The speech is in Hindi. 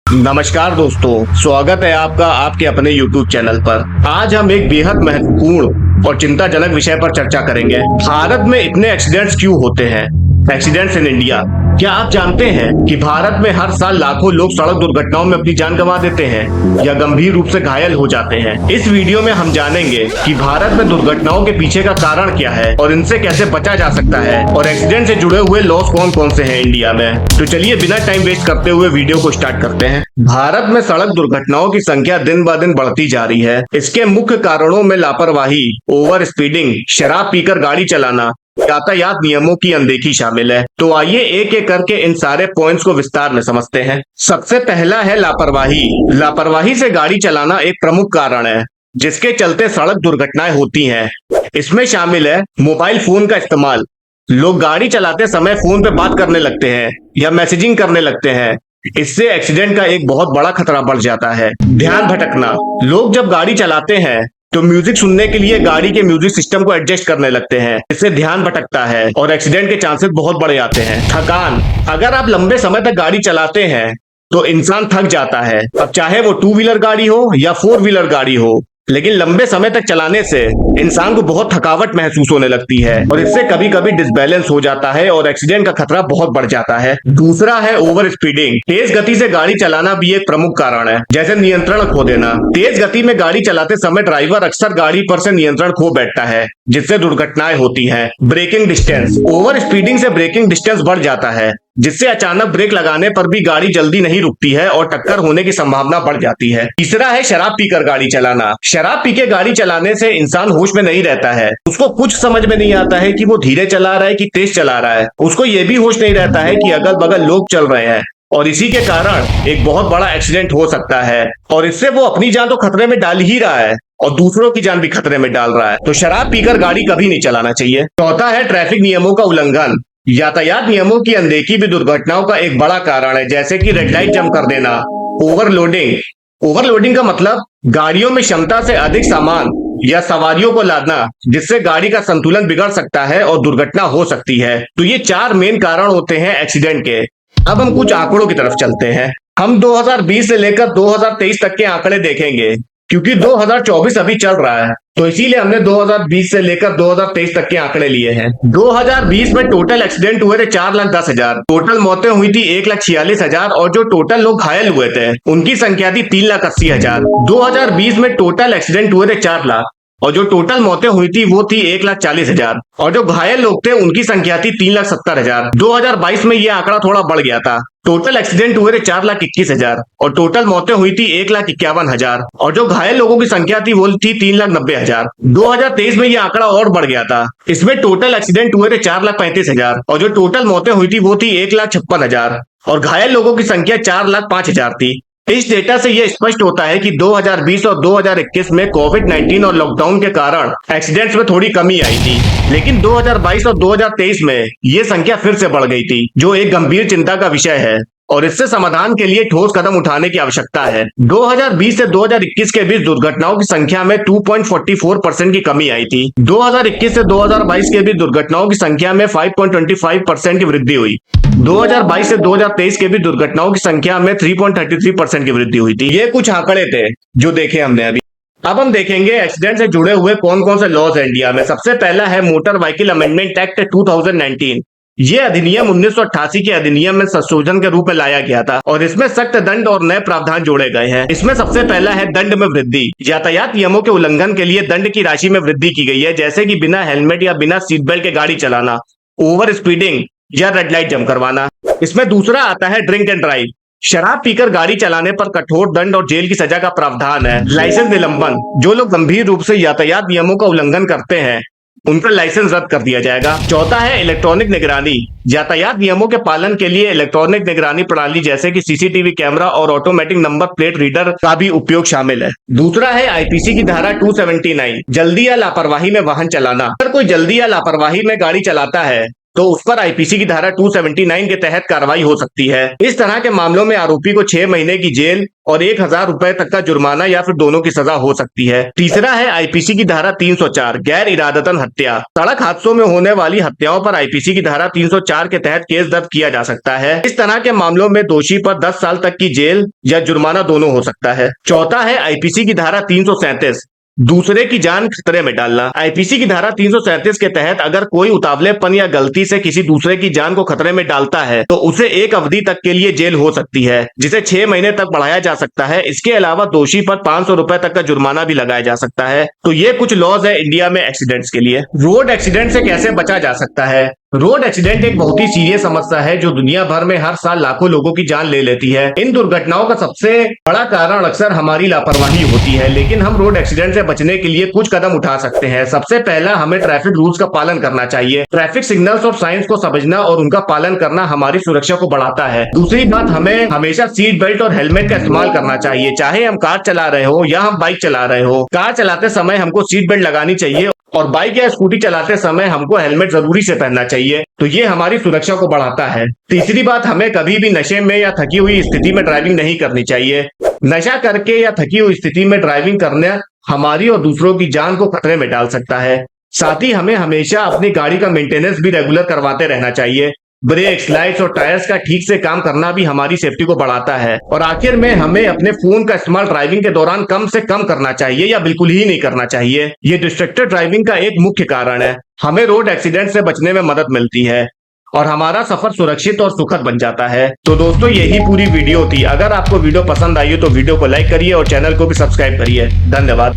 नमस्कार दोस्तों, स्वागत है आपका आपके अपने YouTube चैनल पर। आज हम एक बेहद महत्वपूर्ण और चिंताजनक विषय पर चर्चा करेंगे। भारत में इतने एक्सीडेंट्स क्यों होते हैं? Accidents in India. क्या आप जानते हैं कि भारत में हर साल लाखों लोग सड़क दुर्घटनाओं में अपनी जान गंवा देते हैं या गंभीर रूप से घायल हो जाते हैं। इस वीडियो में हम जानेंगे कि भारत में दुर्घटनाओं के पीछे का कारण क्या है और इनसे कैसे बचा जा सकता है और एक्सीडेंट से जुड़े हुए लॉस कौन कौन से हैं इंडिया में। तो चलिए बिना टाइम वेस्ट करते हुए वीडियो को स्टार्ट करते हैं। भारत में सड़क दुर्घटनाओं की संख्या दिन ब दिन बढ़ती जा रही है। इसके मुख्य कारणों में लापरवाही, ओवर स्पीडिंग, शराब पीकर गाड़ी चलाना, यातायात नियमों की अनदेखी शामिल है। तो आइए एक एक करके इन सारे पॉइंट्स को विस्तार में समझते हैं। सबसे पहला है लापरवाही। लापरवाही से गाड़ी चलाना एक प्रमुख कारण है जिसके चलते सड़क दुर्घटनाएं होती हैं। इसमें शामिल है मोबाइल फोन का इस्तेमाल। लोग गाड़ी चलाते समय फोन पे बात करने लगते हैं या मैसेजिंग करने लगते हैं। इससे एक्सीडेंट का एक बहुत बड़ा खतरा बढ़ जाता है। ध्यान भटकना। लोग जब गाड़ी चलाते हैं तो म्यूजिक सुनने के लिए गाड़ी के म्यूजिक सिस्टम को एडजस्ट करने लगते हैं। इससे ध्यान भटकता है और एक्सीडेंट के चांसेस बहुत बढ़ जाते हैं। थकान। अगर आप लंबे समय तक गाड़ी चलाते हैं तो इंसान थक जाता है। अब चाहे वो 2 व्हीलर गाड़ी हो या 4 व्हीलर गाड़ी हो, लेकिन लंबे समय तक चलाने से इंसान को बहुत थकावट महसूस होने लगती है और इससे कभी कभी डिसबैलेंस हो जाता है और एक्सीडेंट का खतरा बहुत बढ़ जाता है। दूसरा है ओवर स्पीडिंग। तेज गति से गाड़ी चलाना भी एक प्रमुख कारण है, जैसे नियंत्रण खो देना। तेज गति में गाड़ी चलाते समय ड्राइवर अक्सर गाड़ी पर से नियंत्रण खो बैठता है, जिससे दुर्घटनाएं होती हैं। Braking distance. ओवर स्पीडिंग से ब्रेकिंग डिस्टेंस बढ़ जाता है, जिससे अचानक ब्रेक लगाने पर भी गाड़ी जल्दी नहीं रुकती है और टक्कर होने की संभावना बढ़ जाती है। तीसरा है शराब पीकर गाड़ी चलाना। शराब पी के गाड़ी चलाने से इंसान होश में नहीं रहता है। उसको कुछ समझ में नहीं आता है कि वो धीरे चला रहा है कि तेज चला रहा है। उसको ये भी होश नहीं रहता है कि अगल बगल लोग चल रहे हैं और इसी के कारण एक बहुत बड़ा एक्सीडेंट हो सकता है और इससे वो अपनी जान तो खतरे में डाल ही रहा है और दूसरों की जान भी खतरे में डाल रहा है। तो शराब पीकर गाड़ी कभी नहीं चलाना चाहिए। चौथा है ट्रैफिक नियमों का उल्लंघन। यातायात नियमों की अनदेखी भी दुर्घटनाओं का एक बड़ा कारण है, जैसे कि रेड लाइट जंप कर देना। ओवरलोडिंग। ओवरलोडिंग का मतलब गाड़ियों में क्षमता से अधिक सामान या सवारियों को लादना, जिससे गाड़ी का संतुलन बिगड़ सकता है और दुर्घटना हो सकती है। तो ये 4 मेन कारण होते हैं एक्सीडेंट के। अब हम कुछ आंकड़ों की तरफ चलते हैं। हम 2020 से लेकर 2023 तक के आंकड़े देखेंगे, क्योंकि 2024 अभी चल रहा है, तो इसीलिए हमने 2020 से लेकर 2023 तक के आंकड़े लिए हैं। 2020 में टोटल एक्सीडेंट हुए थे 4,10,000, टोटल मौतें हुई थी 1,46,000 और जो टोटल लोग घायल हुए थे उनकी संख्या थी 3,80,000। 2020 में टोटल एक्सीडेंट हुए थे 4 लाख और जो टोटल मौतें हुई थी वो थी 1,40,000 और जो घायल लोग थे उनकी संख्या थी 3,70,000। 2022 में ये आंकड़ा थोड़ा बढ़ गया था। टोटल एक्सीडेंट हुए थे 4,21,000 और टोटल मौतें हुई थी 1,51,000 और जो घायल लोगों की संख्या थी वो थी 3,90,000। 2023 में ये आंकड़ा और बढ़ गया था। इसमें टोटल एक्सीडेंट हुए थे 4,35,000 और जो टोटल मौतें हुई थी वो थी 1,56,000 और घायल लोगों की संख्या 4,05,000 थी। इस डेटा से यह स्पष्ट होता है कि 2020 और 2021 में कोविड-19 और लॉकडाउन के कारण एक्सीडेंट्स में थोड़ी कमी आई थी, लेकिन 2022 और 2023 में ये संख्या फिर से बढ़ गई थी, जो एक गंभीर चिंता का विषय है और इससे समाधान के लिए ठोस कदम उठाने की आवश्यकता है। 2020 से 2021 के बीच दुर्घटनाओं की संख्या में 2.44% की कमी आई थी। 2021 से 2022 के बीच दुर्घटनाओं की संख्या में 5.25% की वृद्धि हुई। 2022 से 2023 के बीच दुर्घटनाओं की संख्या में 3.33% की वृद्धि हुई थी। ये कुछ आंकड़े थे जो देखे हमने अभी। अब हम देखेंगे एक्सीडेंट से जुड़े हुए कौन कौन से लॉज है इंडिया में। सबसे पहला है मोटर व्हीकल अमेंडमेंट एक्ट 2019। ये अधिनियम 1988 के अधिनियम में संशोधन के रूप में लाया गया था और इसमें सख्त दंड और नए प्रावधान जोड़े गए हैं। इसमें सबसे पहला है दंड में वृद्धि। यातायात नियमों के उल्लंघन के लिए दंड की राशि में वृद्धि की गई है, जैसे कि बिना हेलमेट या बिना सीट बेल्ट के गाड़ी चलाना, ओवर स्पीडिंग या रेड लाइट जंप करवाना। इसमें दूसरा आता है ड्रिंक एंड ड्राइव। शराब पीकर गाड़ी चलाने पर कठोर दंड और जेल की सजा का प्रावधान है। लाइसेंस निलंबन। जो लोग गंभीर रूप से यातायात नियमों का उल्लंघन करते हैं उनका लाइसेंस रद्द कर दिया जाएगा। चौथा है इलेक्ट्रॉनिक निगरानी। यातायात नियमों के पालन के लिए इलेक्ट्रॉनिक निगरानी प्रणाली जैसे कि सीसीटीवी कैमरा और ऑटोमेटिक नंबर प्लेट रीडर का भी उपयोग शामिल है। दूसरा है आईपीसी की धारा 279, जल्दी या लापरवाही में वाहन चलाना। अगर कोई जल्दी या लापरवाही में गाड़ी चलाता है तो उस पर आईपीसी की धारा 279 के तहत कार्रवाई हो सकती है। इस तरह के मामलों में आरोपी को 6 महीने की जेल और 1,000 रुपए तक का जुर्माना या फिर दोनों की सजा हो सकती है। तीसरा है आईपीसी की धारा 304 गैर इरादतन हत्या। सड़क हादसों में होने वाली हत्याओं पर आईपीसी की धारा 304 के तहत केस दर्ज किया जा सकता है। इस तरह के मामलों में दोषी पर 10 साल तक की जेल या जुर्माना दोनों हो सकता है। चौथा है आईपीसी की धारा 337 दूसरे की जान खतरे में डालना। आईपीसी की धारा 337 के तहत अगर कोई उतावलेपन या गलती से किसी दूसरे की जान को खतरे में डालता है तो उसे एक अवधि तक के लिए जेल हो सकती है, जिसे 6 महीने तक बढ़ाया जा सकता है। इसके अलावा दोषी पर 500 रुपए तक का जुर्माना भी लगाया जा सकता है। तो ये कुछ लॉज है इंडिया में एक्सीडेंट्स के लिए। रोड एक्सीडेंट से कैसे बचा जा सकता है? रोड एक्सीडेंट एक बहुत ही सीरियस समस्या है जो दुनिया भर में हर साल लाखों लोगों की जान ले लेती है। इन दुर्घटनाओं का सबसे बड़ा कारण अक्सर हमारी लापरवाही होती है, लेकिन हम रोड एक्सीडेंट से बचने के लिए कुछ कदम उठा सकते हैं। सबसे पहला, हमें ट्रैफिक रूल्स का पालन करना चाहिए। ट्रैफिक सिग्नल्स और साइंस को समझना और उनका पालन करना हमारी सुरक्षा को बढ़ाता है। दूसरी बात, हमें हमेशा सीट बेल्ट और हेलमेट का इस्तेमाल करना चाहिए, चाहे हम कार चला रहे हो या हम बाइक चला रहे हो। कार चलाते समय हमको सीट बेल्ट लगानी चाहिए और बाइक या स्कूटी चलाते समय हमको हेलमेट जरूरी से पहनना चाहिए, तो ये हमारी सुरक्षा को बढ़ाता है। तीसरी बात, हमें कभी भी नशे में या थकी हुई स्थिति में ड्राइविंग नहीं करनी चाहिए। नशा करके या थकी हुई स्थिति में ड्राइविंग करना हमारी और दूसरों की जान को खतरे में डाल सकता है। साथ ही हमें हमेशा अपनी गाड़ी का मेंटेनेंस भी रेगुलर करवाते रहना चाहिए। ब्रेक्स, लाइट्स और टायर्स का ठीक से काम करना भी हमारी सेफ्टी को बढ़ाता है। और आखिर में हमें अपने फोन का इस्तेमाल ड्राइविंग के दौरान कम से कम करना चाहिए या बिल्कुल ही नहीं करना चाहिए। ये डिस्ट्रैक्टेड ड्राइविंग का एक मुख्य कारण है। हमें रोड एक्सीडेंट से बचने में मदद मिलती है और हमारा सफर सुरक्षित और सुखद बन जाता है। तो दोस्तों, यही पूरी वीडियो थी। अगर आपको वीडियो पसंद आई हो तो वीडियो को लाइक करिए और चैनल को भी सब्सक्राइब करिए। धन्यवाद।